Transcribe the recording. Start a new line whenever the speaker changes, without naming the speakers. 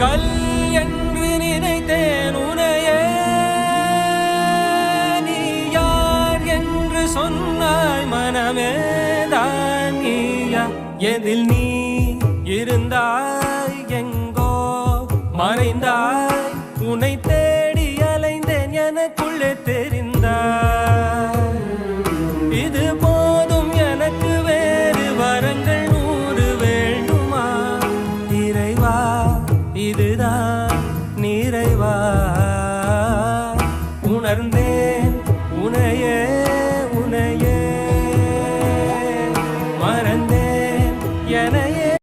கல் என்று நினைத்தேன் உனையே, நீ யார் என்று சொன்னாய் மனமே தான் நீயா, எதில் நீ